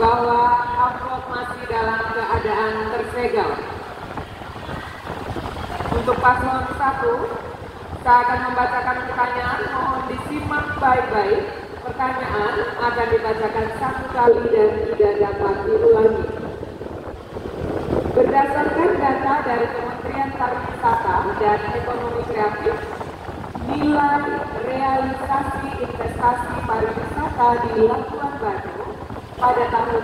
bahwa amplop masih dalam keadaan tersegel. Untuk paslon 1, saya akan membacakan pertanyaan, mohon disimak baik-baik. Pertanyaan akan dibacakan 1 kali dan tidak dapat diulangi. Berdasarkan data dari Kementerian Pariwisata dan Ekonomi Kreatif, nilai realisasi investasi pariwisata di Labuan Bajo pada tahun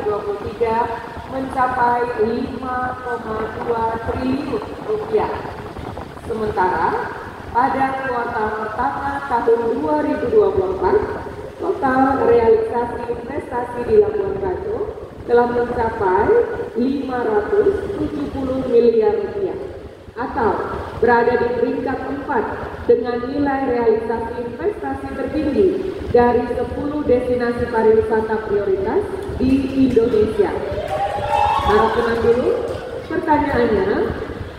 2023 mencapai 5,2 triliun rupiah. Sementara pada kuartal pertama tahun 2024, total realisasi investasi di Labuan Bajo telah mencapai 570 miliar rupiah atau berada di peringkat 4 dengan nilai realisasi investasi tertinggi dari 10 destinasi pariwisata prioritas di Indonesia. Harap tenang dulu. Pertanyaannya,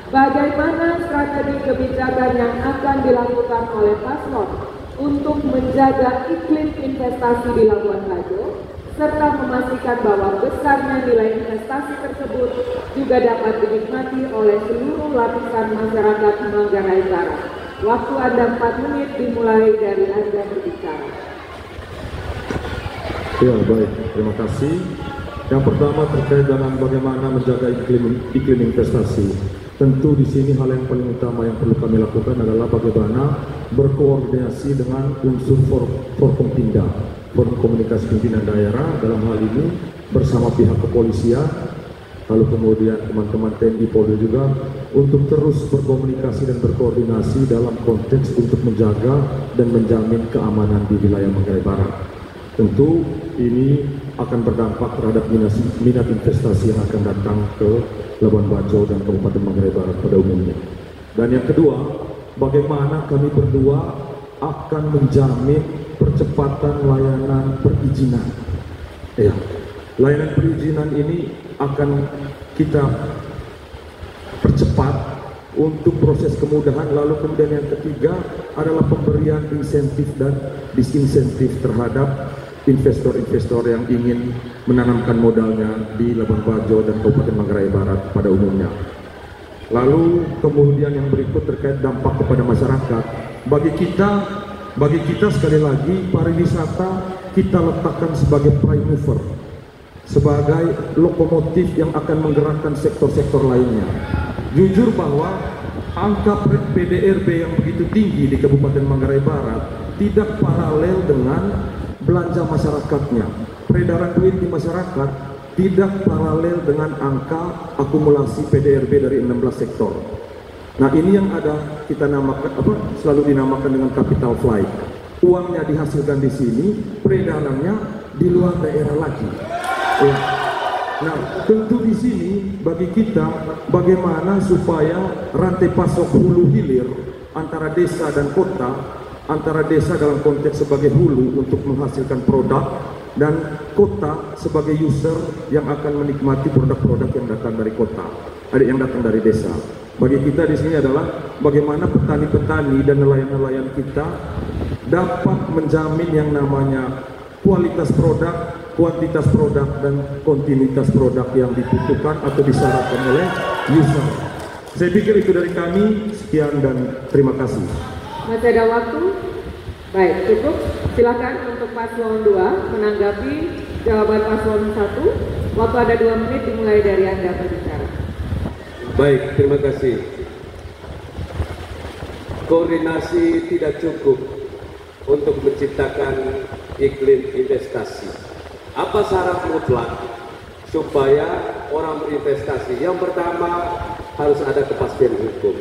bagaimana strategi kebijakan yang akan dilakukan oleh paslon untuk menjaga iklim investasi di Labuan Bajo serta memastikan bahwa besarnya nilai investasi tersebut juga dapat dinikmati oleh seluruh lapisan masyarakat Manggarai Barat. Waktu Anda 4 menit dimulai dari Anda berbicara. Ya, baik, terima kasih. Yang pertama terkait dengan bagaimana menjaga iklim investasi. Tentu di sini hal yang paling utama yang perlu kami lakukan adalah bagaimana berkoordinasi dengan unsur Forkompinda, Forum Komunikasi Pimpinan Daerah dalam hal ini bersama pihak kepolisian, lalu kemudian teman-teman TNI Polri juga untuk terus berkomunikasi dan berkoordinasi dalam konteks untuk menjaga dan menjamin keamanan di wilayah Manggarai Barat. Tentu ini akan berdampak terhadap minat investasi yang akan datang ke Labuan Bajo dan Kabupaten Manggarai Barat pada umumnya. Dan yang kedua, bagaimana kami berdua akan menjamin percepatan layanan perizinan. Ya, layanan perizinan ini akan kita percepat untuk proses kemudahan. Lalu kemudian yang ketiga adalah pemberian insentif dan disinsentif terhadap investor-investor yang ingin menanamkan modalnya di Labuan Bajo dan Kabupaten Manggarai Barat pada umumnya. Lalu kemudian yang berikut terkait dampak kepada masyarakat. Bagi kita sekali lagi pariwisata kita letakkan sebagai prime mover, sebagai lokomotif yang akan menggerakkan sektor-sektor lainnya. Jujur bahwa angka PDRB yang begitu tinggi di Kabupaten Manggarai Barat tidak paralel dengan belanja masyarakatnya. Peredaran duit di masyarakat tidak paralel dengan angka akumulasi PDRB dari 16 sektor. Nah, ini yang ada kita namakan selalu dinamakan dengan capital flight. Uangnya dihasilkan di sini, peredarannya di luar daerah lagi. Ya. Nah, tentu di sini bagi kita bagaimana supaya rantai pasok hulu hilir antara desa dan kota, antara desa dalam konteks sebagai hulu untuk menghasilkan produk dan kota sebagai user yang akan menikmati produk-produk yang datang dari kota, yang datang dari desa. Bagi kita di sini adalah bagaimana petani-petani dan nelayan-nelayan kita dapat menjamin yang namanya kualitas produk, kuantitas produk, dan kontinuitas produk yang dibutuhkan atau disyaratkan oleh user. Saya pikir itu dari kami. Sekian dan terima kasih. Masih ada waktu? Baik, cukup. Silakan untuk paslon 2 menanggapi jawaban paslon 1. Waktu ada 2 menit dimulai dari Anda berbicara. Baik, terima kasih. Koordinasi tidak cukup untuk menciptakan iklim investasi. Apa syarat mutlak supaya orang berinvestasi? Yang pertama harus ada kepastian hukum.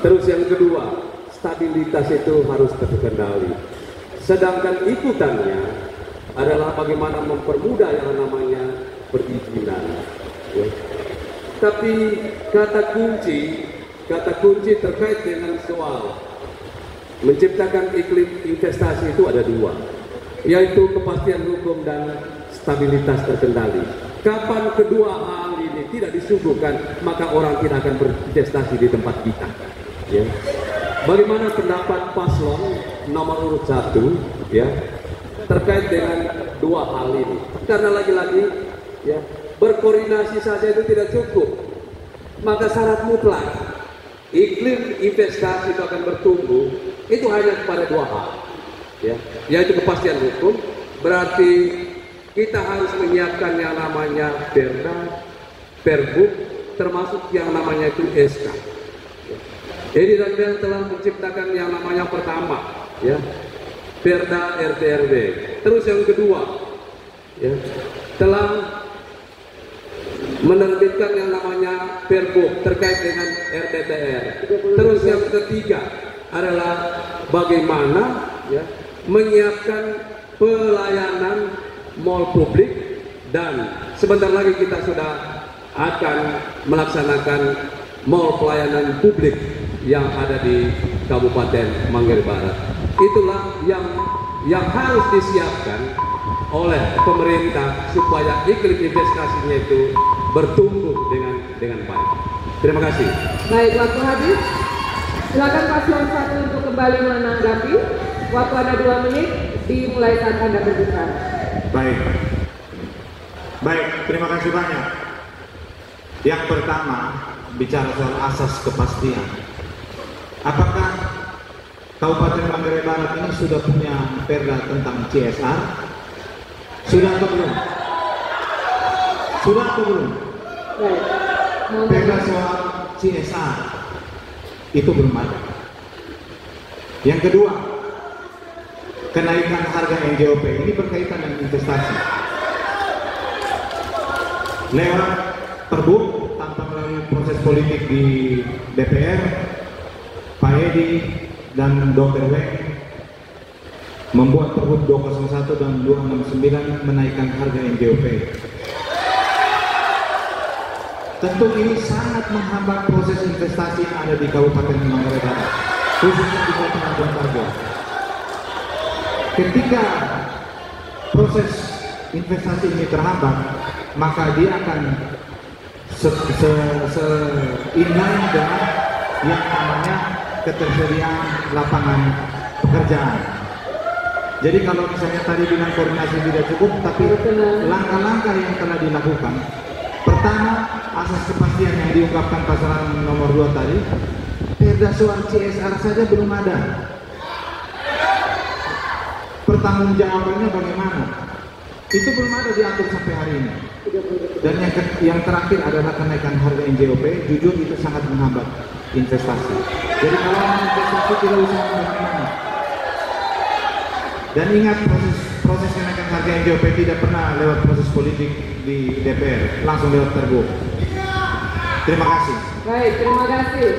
Terus yang kedua, stabilitas itu harus terkendali. Sedangkan ikutannya adalah bagaimana mempermudah yang namanya perizinan. Ya. Tapi kata kunci terkait dengan soal menciptakan iklim investasi itu ada 2, yaitu kepastian hukum dan stabilitas terkendali. Kapan kedua hal ini tidak disuguhkan, maka orang tidak akan berinvestasi di tempat kita. Ya. Bagaimana pendapat paslon nomor urut 1? Ya, terkait dengan dua hal ini. Karena lagi-lagi ya, berkoordinasi saja itu tidak cukup. Maka syarat mutlak iklim investasi itu akan bertumbuh itu hanya kepada dua hal, ya, yaitu kepastian hukum. Berarti kita harus menyiapkan yang namanya perda, perbuk, termasuk yang namanya itu SK. Jadi DPR telah menciptakan yang namanya pertama, ya, perda RT/RW. Terus yang kedua, ya, telah menerbitkan yang namanya perbuk terkait dengan RDTR. Terus yang ketiga adalah bagaimana, ya, menyiapkan pelayanan mall publik, dan sebentar lagi kita sudah akan melaksanakan mall pelayanan publik yang ada di Kabupaten Manggarai Barat. Itulah yang harus disiapkan oleh pemerintah supaya iklim investasinya itu bertumbuh dengan baik. Terima kasih. Baik, waktu habis. Silakan paslon 1 untuk kembali menanggapi. Waktu Anda 2 menit, dimulai saat Anda berbicara. Baik, terima kasih banyak. Yang pertama, bicara soal asas kepastian. Apakah Kabupaten Manggarai Barat ini sudah punya perda tentang CSR? Sudah atau belum? Sudah atau belum? Perda soal CSR itu belum ada. Yang kedua, kenaikan harga NJOP ini berkaitan dengan investasi. Lewat perbuk tanpa melalui proses politik di DPR, Pak Edi dan Dr. Weng membuat Pergub 201 dan 269 menaikkan harga NJOP. Tentu ini sangat menghambat proses investasi yang ada di Kabupaten Manggarai Barat, khususnya di Kota Labuan Bajo. Ketika proses investasi ini terhambat, maka dia akan seimbang dengan yang namanya ketersediaan lapangan pekerjaan. Jadi kalau misalnya tadi bilang koordinasi tidak cukup, tapi langkah-langkah yang telah dilakukan, pertama, asas kepastian yang diungkapkan pasangan nomor 2 tadi, perda soal CSR saja belum ada. Pertanggungjawabannya bagaimana? Itu belum ada diatur sampai hari ini. Dan yang terakhir adalah kenaikan harga NJOP. Jujur itu sangat menghambat investasi. Jadi kalau investasi tidak usah kemana-mana. Dan ingat, proses kenaikan harga NJOP tidak pernah lewat proses politik di DPR, langsung lewat Pergub. Terima kasih. Baik, terima kasih.